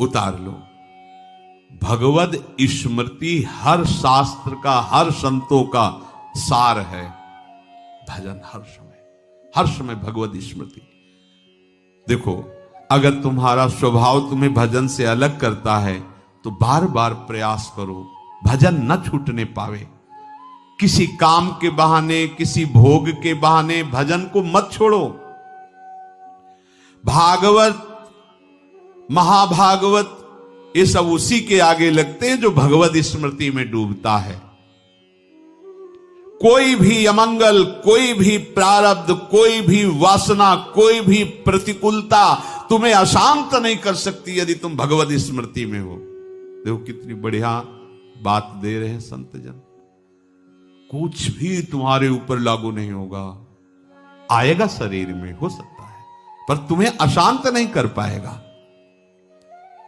उतार लो। भगवद स्मृति हर शास्त्र का, हर संतों का सार है। भजन हर समय भगवद स्मृति। देखो, अगर तुम्हारा स्वभाव तुम्हें भजन से अलग करता है तो बार बार प्रयास करो, भजन न छूटने पावे। किसी काम के बहाने, किसी भोग के बहाने भजन को मत छोड़ो। भागवत, महाभागवत, ये सब उसी के आगे लगते हैं जो भगवत स्मृति में डूबता है। कोई भी अमंगल, कोई भी प्रारब्ध, कोई भी वासना, कोई भी प्रतिकूलता तुम्हें अशांत नहीं कर सकती यदि तुम भगवत स्मृति में हो। देखो कितनी बढ़िया बात दे रहे हैं संत जन। कुछ भी तुम्हारे ऊपर लागू नहीं होगा। आएगा शरीर में, हो सकता है, पर तुम्हें अशांत नहीं कर पाएगा।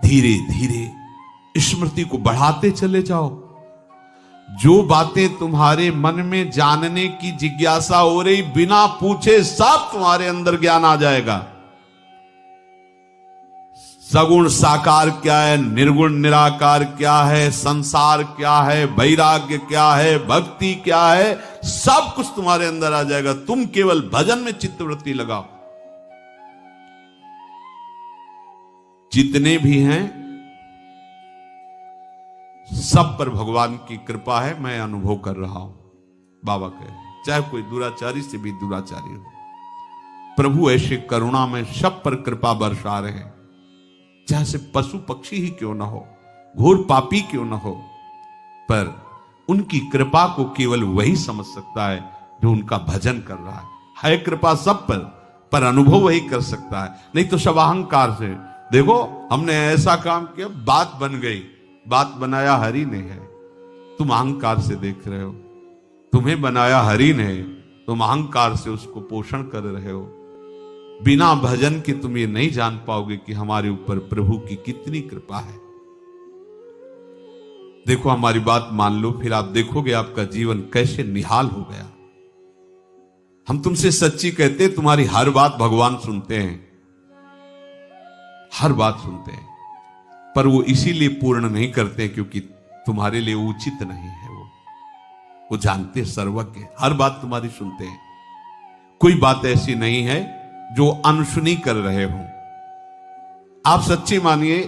धीरे धीरे स्मृति को बढ़ाते चले जाओ। जो बातें तुम्हारे मन में जानने की जिज्ञासा हो रही, बिना पूछे सब तुम्हारे अंदर ज्ञान आ जाएगा। सगुण साकार क्या है, निर्गुण निराकार क्या है, संसार क्या है, वैराग्य क्या है, भक्ति क्या है, सब कुछ तुम्हारे अंदर आ जाएगा। तुम केवल भजन में चित्तवृत्ति लगाओ। जितने भी हैं सब पर भगवान की कृपा है, मैं अनुभव कर रहा हूं। बाबा कहे, चाहे कोई दुराचारी से भी दुराचारी हो, प्रभु ऐसे करुणा में सब पर कृपा बरसा रहे हैं। चाहे से पशु पक्षी ही क्यों ना हो, घोर पापी क्यों ना हो, पर उनकी कृपा को केवल वही समझ सकता है जो उनका भजन कर रहा है कृपा सब पर अनुभव वही कर सकता है। नहीं तो सब अहंकार से, देखो हमने ऐसा काम किया, बात बन गई, बात बनाया हरि ने है, तुम अहंकार से देख रहे हो। तुम्हें बनाया हरि ने, तुम अहंकार से उसको पोषण कर रहे हो। बिना भजन के तुम ये नहीं जान पाओगे कि हमारे ऊपर प्रभु की कितनी कृपा है। देखो हमारी बात मान लो, फिर आप देखोगे आपका जीवन कैसे निहाल हो गया। हम तुमसे सच्ची कहते हैं, तुम्हारी हर बात भगवान सुनते हैं, हर बात सुनते हैं, पर वो इसीलिए पूर्ण नहीं करते क्योंकि तुम्हारे लिए उचित नहीं है। वो जानते, सर्वज्ञ, हर बात तुम्हारी सुनते हैं। कोई बात ऐसी नहीं है जो अनसुनी कर रहे हो। आप सच्ची मानिए,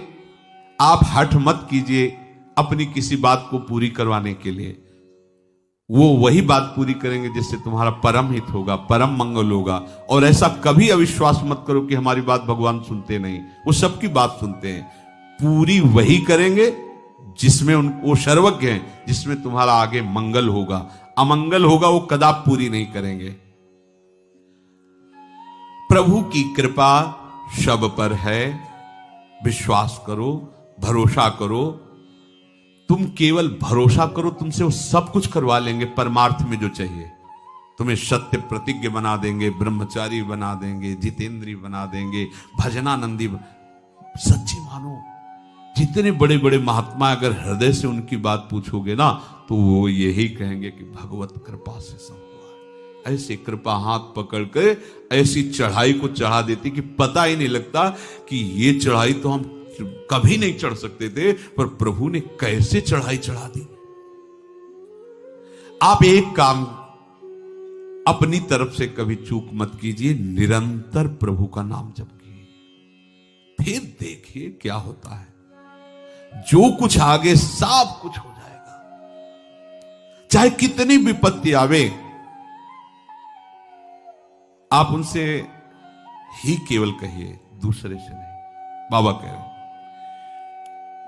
आप हठ मत कीजिए अपनी किसी बात को पूरी करवाने के लिए। वो वही बात पूरी करेंगे जिससे तुम्हारा परम हित होगा, परम मंगल होगा। और ऐसा कभी अविश्वास मत करो कि हमारी बात भगवान सुनते नहीं, वो सबकी बात सुनते हैं। पूरी वही करेंगे जिसमें वो सर्वज्ञ हैं, जिसमें तुम्हारा आगे मंगल होगा। अमंगल होगा वो कदापि पूरी नहीं करेंगे। प्रभु की कृपा सब पर है, विश्वास करो, भरोसा करो। तुम केवल भरोसा करो, तुमसे वो सब कुछ करवा लेंगे परमार्थ में जो चाहिए। तुम्हें सत्य प्रतिज्ञ बना देंगे, ब्रह्मचारी बना देंगे, जितेंद्री बना देंगे, भजनानंदी सच्ची मानो। जितने बड़े बड़े महात्मा अगर हृदय से उनकी बात पूछोगे ना, तो वो यही कहेंगे कि भगवत कृपा से सब हुआ है। ऐसी कृपा हाथ पकड़ के ऐसी चढ़ाई को चढ़ा देती कि पता ही नहीं लगता कि ये चढ़ाई तो हम कभी नहीं चढ़ सकते थे, पर प्रभु ने कैसे चढ़ाई चढ़ा दी। आप एक काम अपनी तरफ से कभी चूक मत कीजिए, निरंतर प्रभु का नाम जपिए, फिर देखिए क्या होता है। जो कुछ आगे सब कुछ हो जाएगा। चाहे कितनी विपत्ति आवे, आप उनसे ही केवल कहिए, दूसरे से नहीं। बाबा कह रहे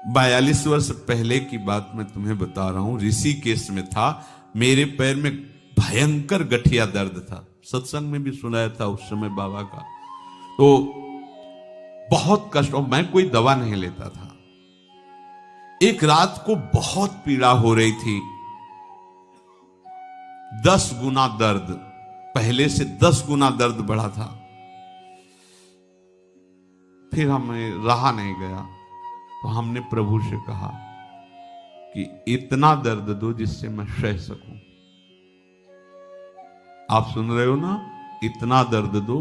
42 वर्ष पहले की बात मैं तुम्हें बता रहा हूं। ऋषिकेश में था, मेरे पैर में भयंकर गठिया दर्द था। सत्संग में भी सुनाया था उस समय बाबा का। तो बहुत कष्ट, और मैं कोई दवा नहीं लेता था। एक रात को बहुत पीड़ा हो रही थी, 10 गुना दर्द, पहले से 10 गुना दर्द बढ़ा था। फिर हमें रहा नहीं गया, तो हमने प्रभु से कहा कि इतना दर्द दो जिससे मैं सह सकूं। आप सुन रहे हो ना, इतना दर्द दो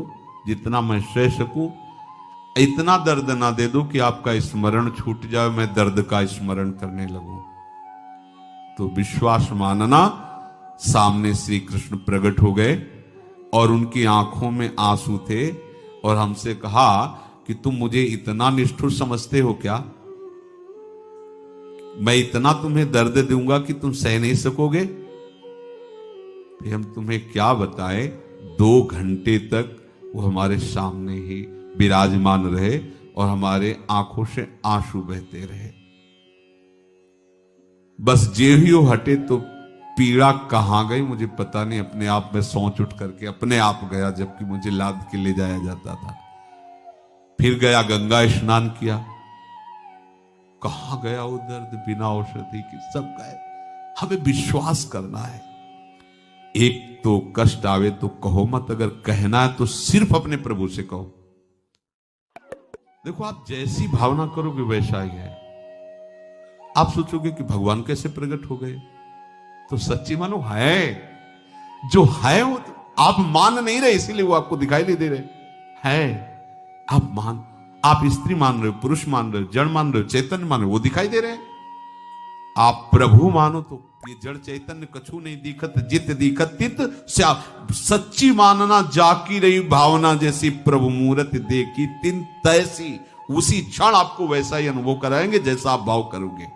जितना मैं सह सकूं। इतना दर्द ना दे दो कि आपका स्मरण छूट जाए, मैं दर्द का स्मरण करने लगूं। तो विश्वास मानना, सामने श्री कृष्ण प्रकट हो गए और उनकी आंखों में आंसू थे और हमसे कहा कि तुम मुझे इतना निष्ठुर समझते हो क्या? मैं इतना तुम्हें दर्द दूंगा कि तुम सह नहीं सकोगे? फिर हम तुम्हें क्या बताएं, 2 घंटे तक वो हमारे सामने ही विराजमान रहे और हमारे आंखों से आंसू बहते रहे। बस जे ही वो हटे तो पीड़ा कहां गई मुझे पता नहीं, अपने आप में सोच उठ करके अपने आप गया, जबकि मुझे लाद के ले जाया जाता था। फिर गया, गंगा स्नान किया, कहां गया वो दर्द बिना औषधि की, सब गए। हमें विश्वास करना है। एक तो कष्ट आवे तो कहो मत, अगर कहना है तो सिर्फ अपने प्रभु से कहो। देखो, आप जैसी भावना करोगे वैसा ही है। आप सोचोगे कि भगवान कैसे प्रकट हो गए, तो सच्ची मानो है, जो है वो तो आप मान नहीं रहे, इसीलिए वो आपको दिखाई नहीं दे रहे है। आप स्त्री मान रहे हो, पुरुष मान रहे हो, जड़ मान रहे हो, चैतन्य मान रहे हो, वो दिखाई दे रहे हैं। आप प्रभु मानो तो ये जड़ चैतन्य कछु नहीं दिखत, जित दिखत तित सच्ची मानना, जाकी रही भावना, जैसी प्रभु मूर्त देखी तिन तैसी। उसी क्षण आपको वैसा ही अनुभव कराएंगे जैसा आप भाव करोगे।